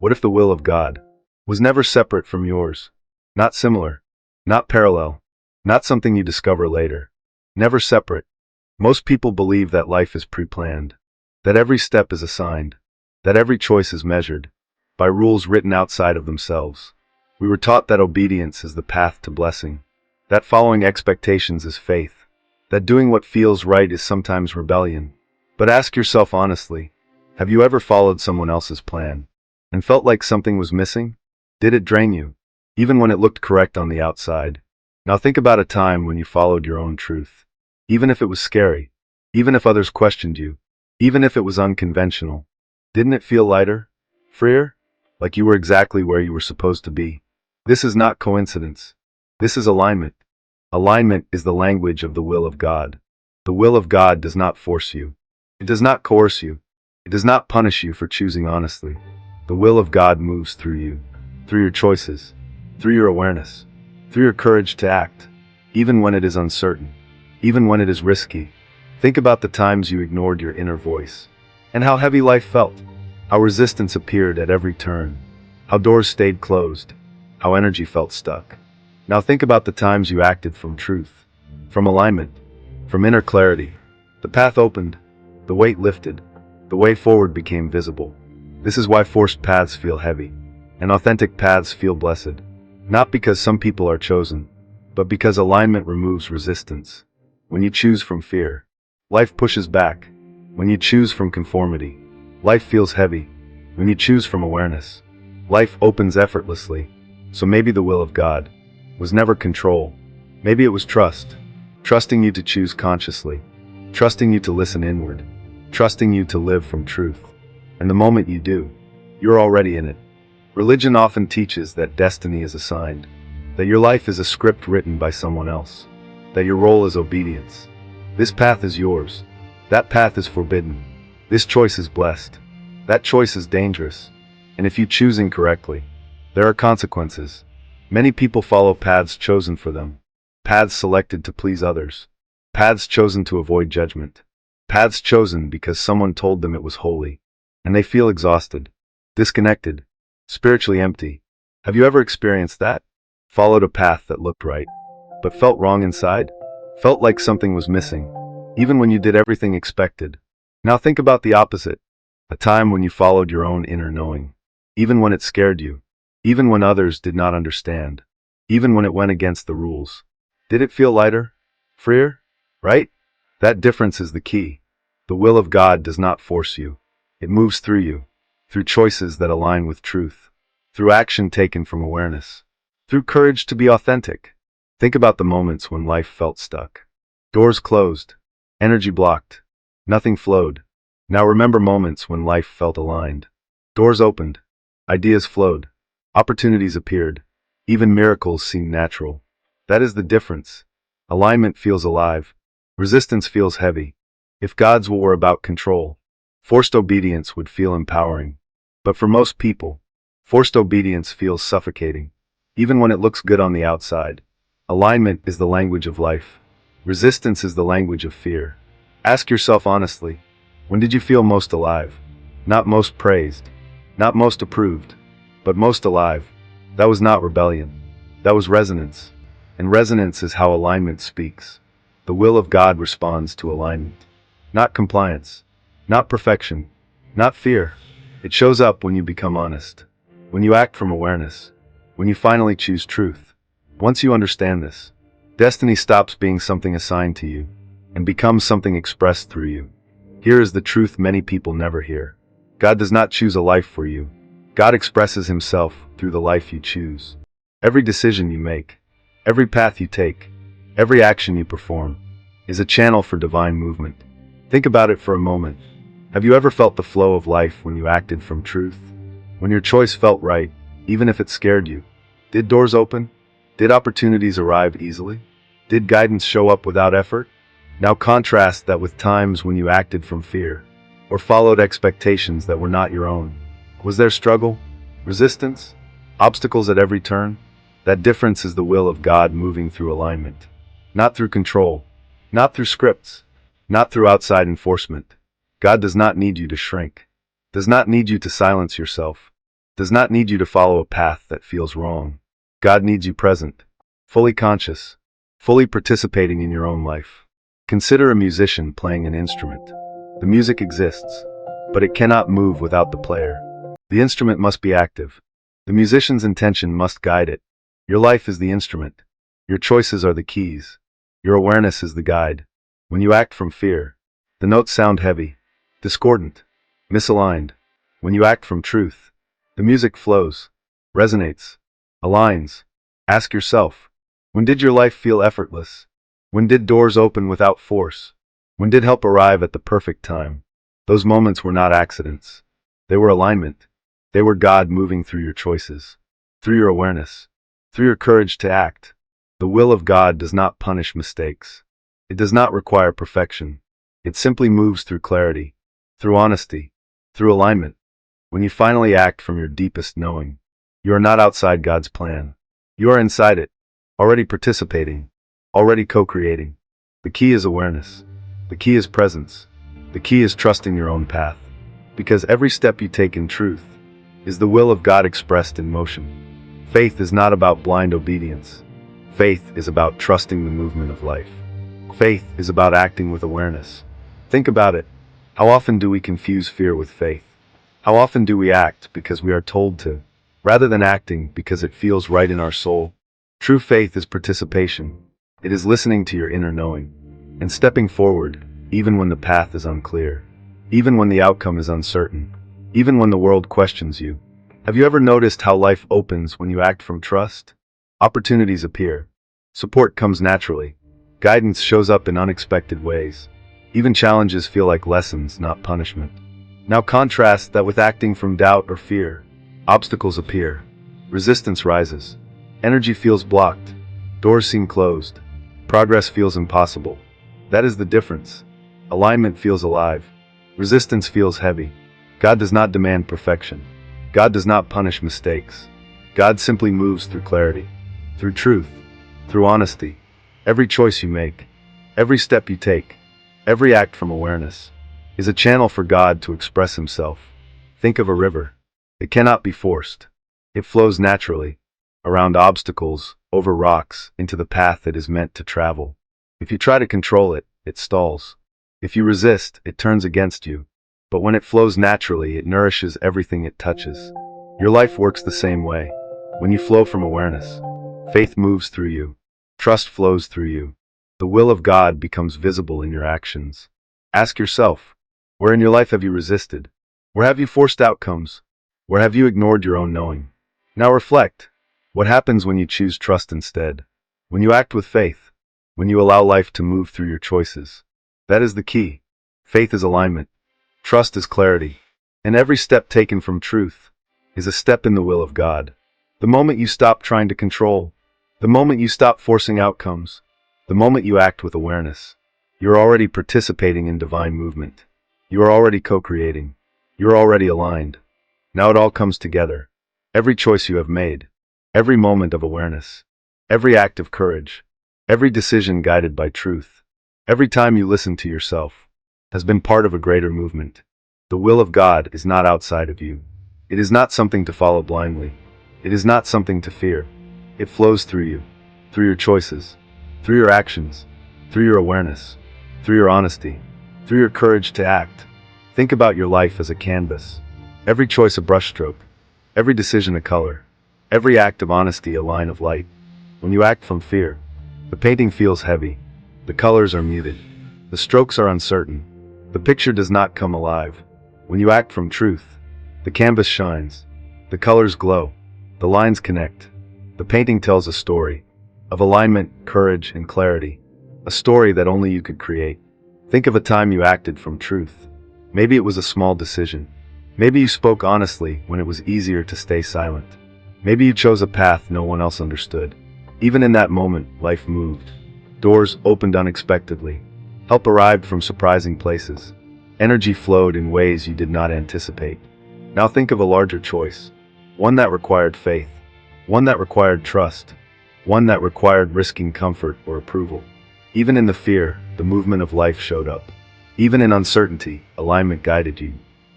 What if the will of God was never separate from yours? Not similar, not parallel, not something you discover later. Never separate. Most people believe that life is pre-planned, that every step is assigned, that every choice is measured by rules written outside of themselves. We were taught that obedience is the path to blessing, that following expectations is faith, that doing what feels right is sometimes rebellion. But ask yourself honestly, have you ever followed someone else's plan and felt like something was missing? Did it drain you, even when it looked correct on the outside? Now think about a time when you followed your own truth, even if it was scary, even if others questioned you, even if it was unconventional. Didn't it feel lighter? Freer? Like you were exactly where you were supposed to be? This is not coincidence. This is alignment. Alignment is the language of the will of God. The will of God does not force you. It does not coerce you. It does not punish you for choosing honestly. The will of God moves through you, through your choices, through your awareness, through your courage to act, even when it is uncertain, even when it is risky. Think about the times you ignored your inner voice, and how heavy life felt, how resistance appeared at every turn, how doors stayed closed, how energy felt stuck. Now think about the times you acted from truth, from alignment, from inner clarity. The path opened, the weight lifted, the way forward became visible. This is why forced paths feel heavy, and authentic paths feel blessed. Not because some people are chosen, but because alignment removes resistance. When you choose from fear, life pushes back. When you choose from conformity, life feels heavy. When you choose from awareness, life opens effortlessly. So maybe the will of God was never control. Maybe it was trust. Trusting you to choose consciously. Trusting you to listen inward. Trusting you to live from truth. And the moment you do, you're already in it. Religion often teaches that destiny is assigned, that your life is a script written by someone else, that your role is obedience. This path is yours. That path is forbidden. This choice is blessed. That choice is dangerous. And if you choose incorrectly, there are consequences. Many people follow paths chosen for them, paths selected to please others, paths chosen to avoid judgment, paths chosen because someone told them it was holy, and they feel exhausted, disconnected, spiritually empty. Have you ever experienced that? Followed a path that looked right, but felt wrong inside? Felt like something was missing, even when you did everything expected. Now think about the opposite, a time when you followed your own inner knowing, even when it scared you, even when others did not understand, even when it went against the rules. Did it feel lighter? Freer? Right? That difference is the key. The will of God does not force you. It moves through you, through choices that align with truth, through action taken from awareness, through courage to be authentic. Think about the moments when life felt stuck. Doors closed, energy blocked, nothing flowed. Now remember moments when life felt aligned. Doors opened, ideas flowed, opportunities appeared, even miracles seemed natural. That is the difference. Alignment feels alive, resistance feels heavy. If God's will were about control, forced obedience would feel empowering. But for most people, forced obedience feels suffocating, even when it looks good on the outside. Alignment is the language of life. Resistance is the language of fear. Ask yourself honestly, when did you feel most alive? Not most praised, not most approved, but most alive. That was not rebellion. That was resonance. And resonance is how alignment speaks. The will of God responds to alignment. Not compliance, not perfection, not fear. It shows up when you become honest, when you act from awareness, when you finally choose truth. Once you understand this, destiny stops being something assigned to you and becomes something expressed through you. Here is the truth many people never hear. God does not choose a life for you. God expresses himself through the life you choose. Every decision you make, every path you take, every action you perform, is a channel for divine movement. Think about it for a moment. Have you ever felt the flow of life when you acted from truth? When your choice felt right, even if it scared you? Did doors open? Did opportunities arrive easily? Did guidance show up without effort? Now contrast that with times when you acted from fear, or followed expectations that were not your own. Was there struggle, resistance, obstacles at every turn? That difference is the will of God moving through alignment. Not through control, not through scripts, not through outside enforcement. God does not need you to shrink, does not need you to silence yourself. does not need you to follow a path that feels wrong. God needs you present, fully conscious, fully participating in your own life. Consider a musician playing an instrument. The music exists, but it cannot move without the player. The instrument must be active. The musician's intention must guide it. Your life is the instrument. Your choices are the keys. Your awareness is the guide. When you act from fear, the notes sound heavy, discordant, misaligned. When you act from truth, the music flows, resonates, aligns. Ask yourself, when did your life feel effortless? When did doors open without force? When did help arrive at the perfect time? Those moments were not accidents. They were alignment. They were God moving through your choices, through your awareness, through your courage to act. The will of God does not punish mistakes. It does not require perfection. It simply moves through clarity, through honesty, through alignment. When you finally act from your deepest knowing, you are not outside God's plan. You are inside it, already participating, already co-creating. The key is awareness. The key is presence. The key is trusting your own path. Because every step you take in truth is the will of God expressed in motion. Faith is not about blind obedience. Faith is about trusting the movement of life. Faith is about acting with awareness. Think about it. How often do we confuse fear with faith? How often do we act because we are told to, rather than acting because it feels right in our soul? True faith is participation. It is listening to your inner knowing and stepping forward, even when the path is unclear, even when the outcome is uncertain, even when the world questions you. Have you ever noticed how life opens when you act from trust? Opportunities appear. Support comes naturally. Guidance shows up in unexpected ways. Even challenges feel like lessons, not punishment. Now contrast that with acting from doubt or fear. Obstacles appear. Resistance rises. Energy feels blocked. Doors seem closed. Progress feels impossible. That is the difference. Alignment feels alive. Resistance feels heavy. God does not demand perfection. God does not punish mistakes. God simply moves through clarity, through truth, through honesty. Every choice you make, every step you take, every act from awareness is a channel for God to express himself. Think of a river. It cannot be forced. It flows naturally, around obstacles, over rocks, into the path it is meant to travel. If you try to control it, it stalls. If you resist, it turns against you. But when it flows naturally, it nourishes everything it touches. Your life works the same way. When you flow from awareness, faith moves through you. Trust flows through you. The will of God becomes visible in your actions. Ask yourself, where in your life have you resisted? Where have you forced outcomes? Where have you ignored your own knowing? Now reflect. What happens when you choose trust instead? When you act with faith? When you allow life to move through your choices? That is the key. Faith is alignment. Trust is clarity. And every step taken from truth is a step in the will of God. The moment you stop trying to control, the moment you stop forcing outcomes, the moment you act with awareness, you're already participating in divine movement. You are already co-creating. You're already aligned. Now it all comes together. Every choice you have made, every moment of awareness, every act of courage, every decision guided by truth, every time you listen to yourself, has been part of a greater movement. The will of God is not outside of you. It is not something to follow blindly. It is not something to fear. It flows through you, through your choices, through your actions, through your awareness, through your honesty, through your courage to act. Think about your life as a canvas. Every choice a brushstroke, every decision a color, every act of honesty a line of light. When you act from fear, the painting feels heavy. The colors are muted. The strokes are uncertain. The picture does not come alive. When you act from truth, the canvas shines. The colors glow. The lines connect. The painting tells a story of alignment, courage, and clarity. A story that only you could create. Think of a time you acted from truth. Maybe it was a small decision. Maybe you spoke honestly when it was easier to stay silent. Maybe you chose a path no one else understood. Even in that moment, life moved. Doors opened unexpectedly. Help arrived from surprising places. Energy flowed in ways you did not anticipate. Now think of a larger choice. One that required faith. One that required trust. One that required risking comfort or approval. Even in the fear, the movement of life showed up. Even in uncertainty, alignment guided you.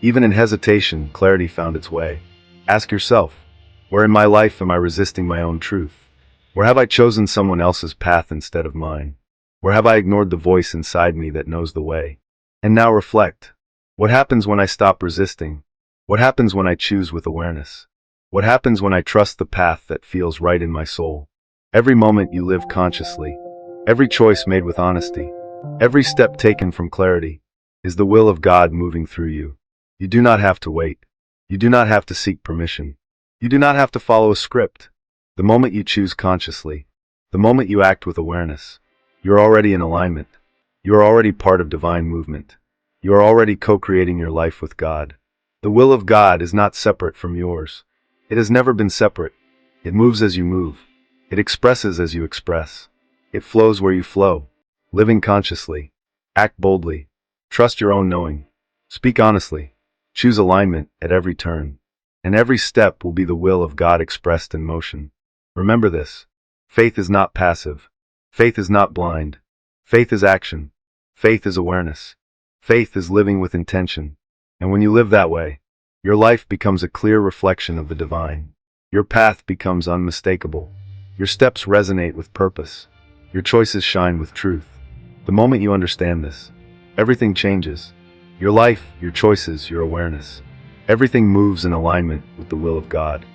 Even in hesitation, clarity found its way. Ask yourself, where in my life am I resisting my own truth? Where have I chosen someone else's path instead of mine? Where have I ignored the voice inside me that knows the way? And now reflect. What happens when I stop resisting? What happens when I choose with awareness? What happens when I trust the path that feels right in my soul? Every moment you live consciously, every choice made with honesty, every step taken from clarity, is the will of God moving through you. You do not have to wait. You do not have to seek permission. You do not have to follow a script. The moment you choose consciously, the moment you act with awareness, you're already in alignment. You are already part of divine movement. You are already co-creating your life with God. The will of God is not separate from yours. It has never been separate. It moves as you move. It expresses as you express. It flows where you flow. Living consciously. Act boldly. Trust your own knowing. Speak honestly. Choose alignment at every turn. And every step will be the will of God expressed in motion. Remember this. Faith is not passive. Faith is not blind. Faith is action. Faith is awareness. Faith is living with intention. And when you live that way, your life becomes a clear reflection of the divine. Your path becomes unmistakable. Your steps resonate with purpose. Your choices shine with truth. The moment you understand this, everything changes. Your life, your choices, your awareness. Everything moves in alignment with the will of God.